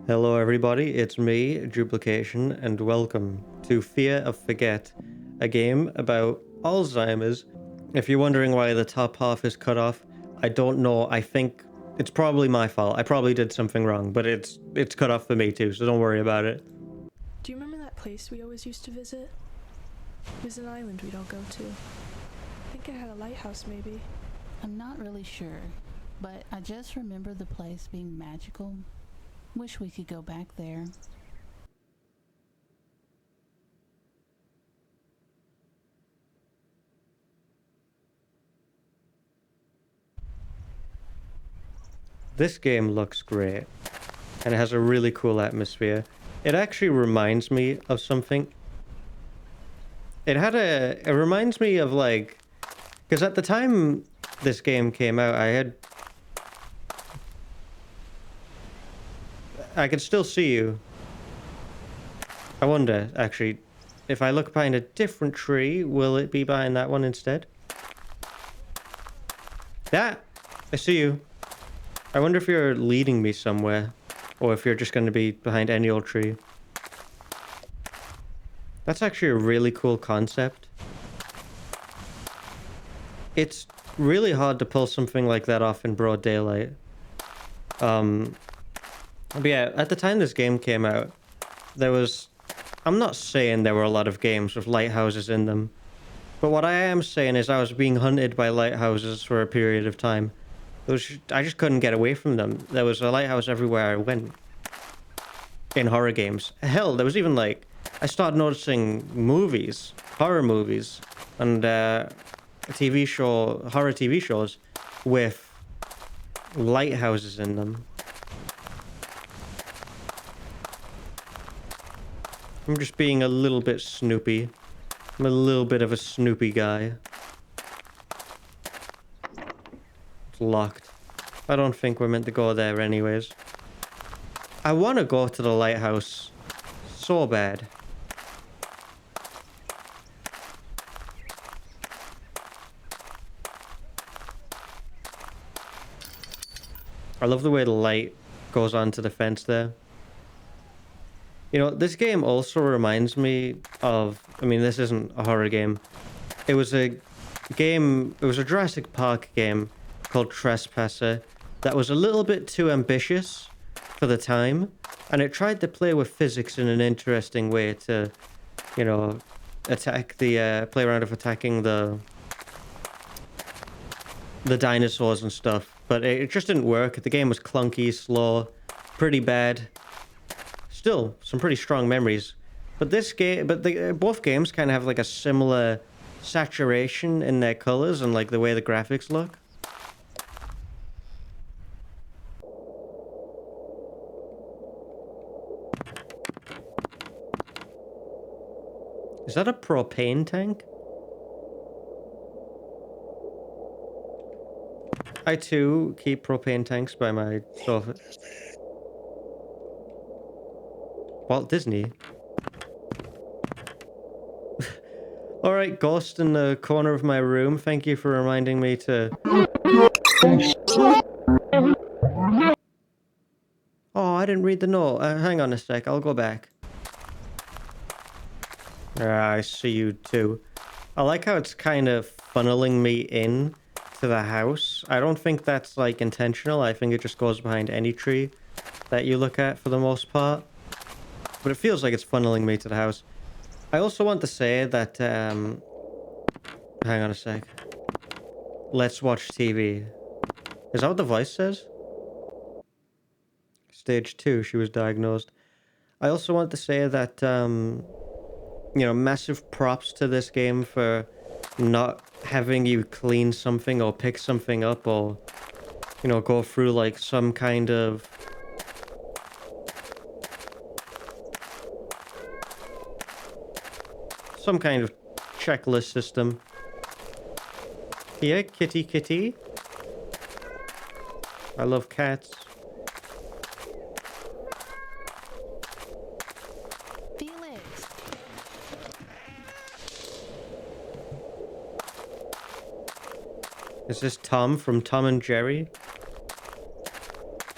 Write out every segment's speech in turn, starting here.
Hello everybody, it's me, Duplication, and welcome to Fear of Forget, a game about Alzheimer's. If you're wondering why the top half is cut off, I don't know. I think it's probably my fault. I probably did something wrong, but it's cut off for me too, so don't worry about it. Do you remember that place we always used to visit? It was an island we'd all go to. I think it had a lighthouse, maybe. I'm not really sure, but I just remember the place being magical. Wish we could go back there. This game looks great, and it has a really cool atmosphere. It actually reminds me of something. It reminds me of like, because at the time this game came out, I could still see you. I wonder, actually, if I look behind a different tree, will it be behind that one instead? Yeah, I see you. I wonder if you're leading me somewhere, or if you're just going to be behind any old tree. That's actually a really cool concept. It's really hard to pull something like that off in broad daylight. But yeah, at the time this game came out, I'm not saying there were a lot of games with lighthouses in them, but what I am saying is I was being hunted by lighthouses for a period of time. I just couldn't get away from them. There was a lighthouse everywhere I went. In horror games. Hell, there was even like, I started noticing horror movies, and horror TV shows with lighthouses in them. I'm just being a little bit snoopy. I'm a little bit of a snoopy guy. It's locked. I don't think we're meant to go there anyways. I want to go to the lighthouse so bad. I love the way the light goes onto the fence there. You know, this game also reminds me of... I mean, this isn't a horror game. It was a Jurassic Park game called Trespasser that was a little bit too ambitious for the time, and it tried to play with physics in an interesting way to, you know, play around with attacking the dinosaurs and stuff, but it just didn't work. The game was clunky, slow, pretty bad. Still, some pretty strong memories. But both games kind of have like a similar saturation in their colors and like the way the graphics look. Is that a propane tank? I too keep propane tanks by my sofa. Walt Disney. Alright, ghost in the corner of my room. Thank you for reminding me to... Oh, I didn't read the note. Hang on a sec, I'll go back. I see you too. I like how it's kind of funneling me in to the house. I don't think that's like intentional. I think it just goes behind any tree that you look at for the most part. But it feels like it's funneling me to the house. I also want to say that, hang on a sec. Let's watch TV. Is that what the voice says? Stage 2, she was diagnosed. I also want to say that, you know, massive props to this game for not having you clean something or pick something up or, you know, go through like some kind of... checklist system. Here, kitty kitty. I love cats. Felix! Is this Tom from Tom and Jerry?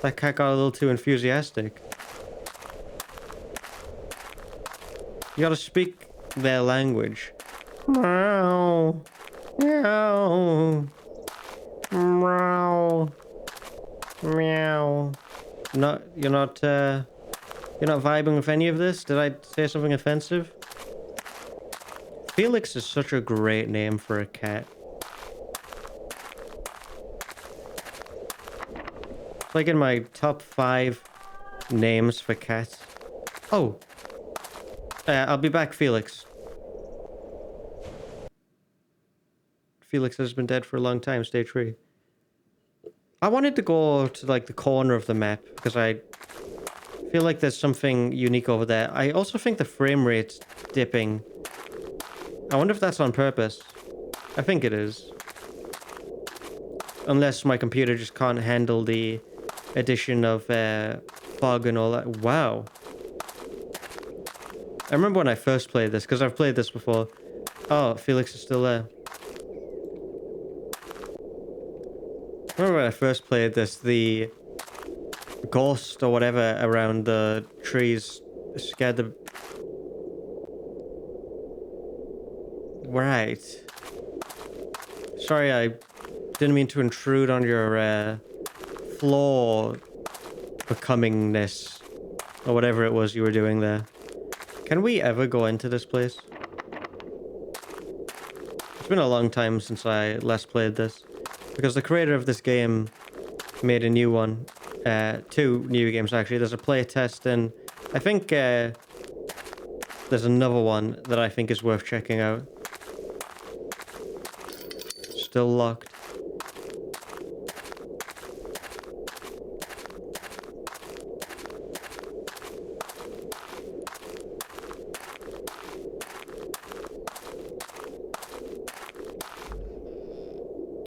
That cat got a little too enthusiastic. You gotta speak their language. Meow. Meow. Meow. Meow. You're not vibing with any of this? Did I say something offensive? Felix is such a great name for a cat. It's like in my top 5 names for cats. Oh. I'll be back, Felix. Felix has been dead for a long time, stage 3. I wanted to go to like the corner of the map because I feel like there's something unique over there. I also think the frame rate's dipping. I wonder if that's on purpose. I think it is. Unless my computer just can't handle the addition of fog and all that. Wow. I remember when I first played this, because I've played this before. Oh, Felix is still there. I remember when I first played this, the ghost or whatever around the trees scared the... Right. Sorry, I didn't mean to intrude on your floor becomingness or whatever it was you were doing there. Can we ever go into this place? It's been a long time since I last played this, because the creator of this game made a new one. 2 new games actually. There's a playtest, and I think there's another one that I think is worth checking out. Still locked.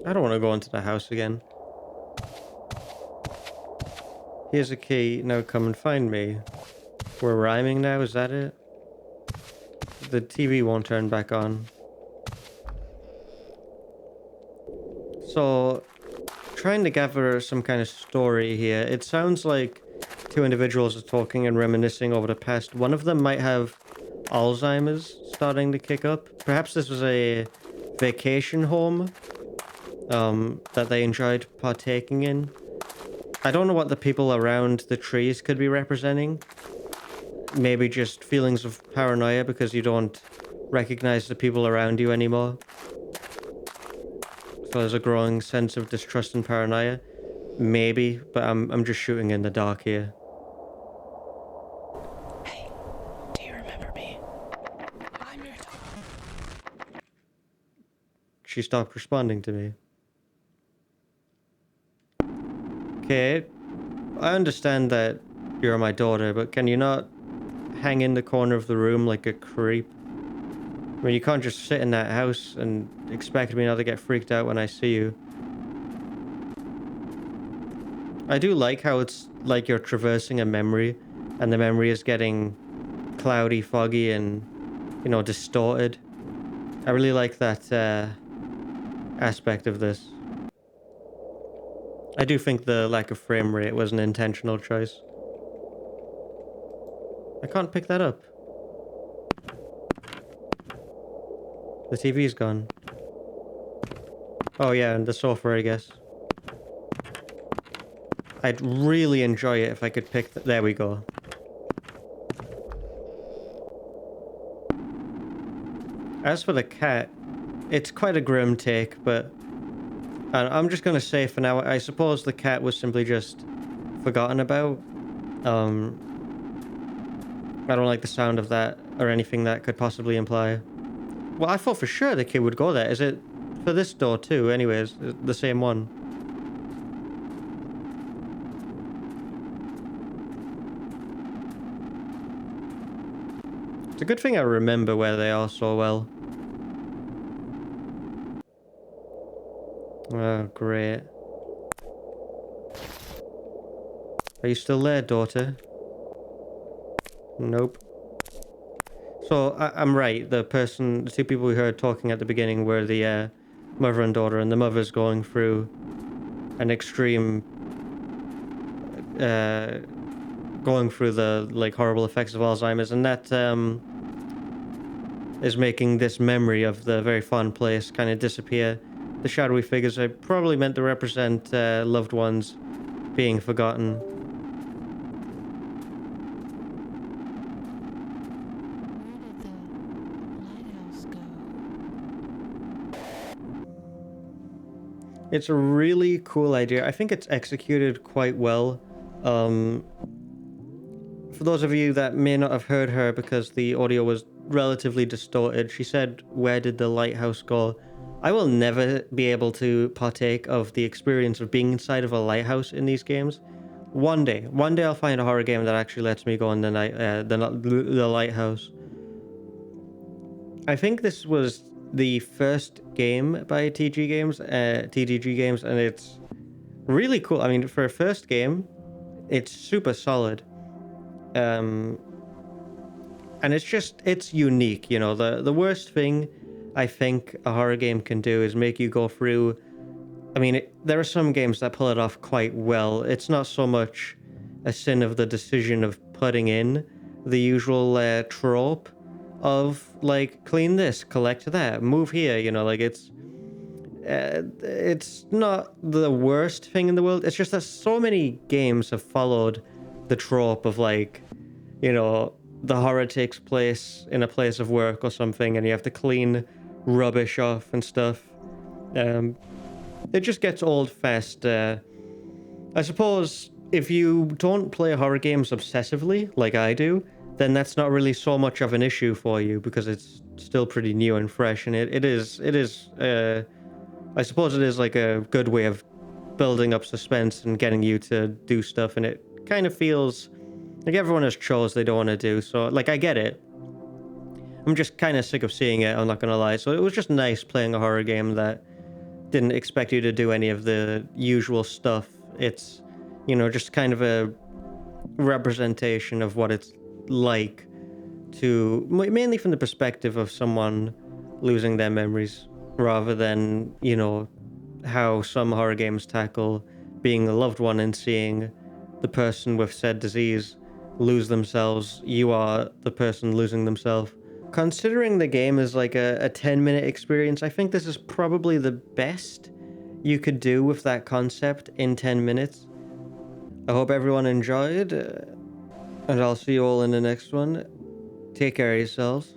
I don't want to go into the house again. Here's a key. Now come and find me. We're rhyming now, is that it? The TV won't turn back on. So, trying to gather some kind of story here. It sounds like 2 individuals are talking and reminiscing over the past. One of them might have Alzheimer's starting to kick up. Perhaps this was a vacation home that they enjoyed partaking in. I don't know what the people around the trees could be representing. Maybe just feelings of paranoia because you don't recognize the people around you anymore. So there's a growing sense of distrust and paranoia. Maybe, but I'm just shooting in the dark here. Hey, do you remember me? I'm your dog. She stopped responding to me. Okay, I understand that you're my daughter, but can you not hang in the corner of the room like a creep? I mean, you can't just sit in that house and expect me not to get freaked out when I see you. I do like how it's like you're traversing a memory, and the memory is getting cloudy, foggy, and, you know, distorted. I really like that aspect of this. I do think the lack of frame rate was an intentional choice. I can't pick that up. The TV's gone. Oh yeah, and the sofa, I guess. I'd really enjoy it if I could pick... There we go. As for the cat, it's quite a grim take, but... I'm just going to say for now, I suppose the cat was simply just forgotten about. I don't like the sound of that or anything that could possibly imply. Well, I thought for sure the kid would go there. Is it for this door too? Anyways, the same one. It's a good thing I remember where they are so well. Oh, great. Are you still there, daughter? Nope. So, I'm right. The 2 people we heard talking at the beginning were the mother and daughter, and the mother's going through an extreme... going through the, like, horrible effects of Alzheimer's, and that is making this memory of the very fun place kind of disappear. The shadowy figures are probably meant to represent loved ones being forgotten. Where did the lighthouse go? It's a really cool idea. I think it's executed quite well. For those of you that may not have heard her because the audio was relatively distorted, she said, "Where did the lighthouse go?" I will never be able to partake of the experience of being inside of a lighthouse in these games. One day I'll find a horror game that actually lets me go in the lighthouse. I think this was the first game by TDG Games, and it's really cool. I mean, for a first game, it's super solid. And it's unique, you know. The worst thing I think a horror game can do is make you go through. I mean, there are some games that pull it off quite well. It's not so much a sin of the decision of putting in the usual trope of like clean this, collect that, move here, you know, like it's not the worst thing in the world. It's just that so many games have followed the trope of like, you know, the horror takes place in a place of work or something and you have to clean rubbish off and stuff. It just gets old fast. I suppose if you don't play horror games obsessively like I do, then that's not really so much of an issue for you because it's still pretty new and fresh, and it is I suppose it is like a good way of building up suspense and getting you to do stuff, and it kind of feels like everyone has chores they don't want to do, so like I get it. I'm just kind of sick of seeing it, I'm not gonna lie, so it was just nice playing a horror game that didn't expect you to do any of the usual stuff. It's, you know, just kind of a representation of what it's like to, mainly from the perspective of someone losing their memories, rather than, you know, how some horror games tackle being a loved one and seeing the person with said disease lose themselves. You are the person losing themselves. Considering the game is like a 10-minute experience, I think this is probably the best you could do with that concept in 10 minutes. I hope everyone enjoyed, and I'll see you all in the next one. Take care of yourselves.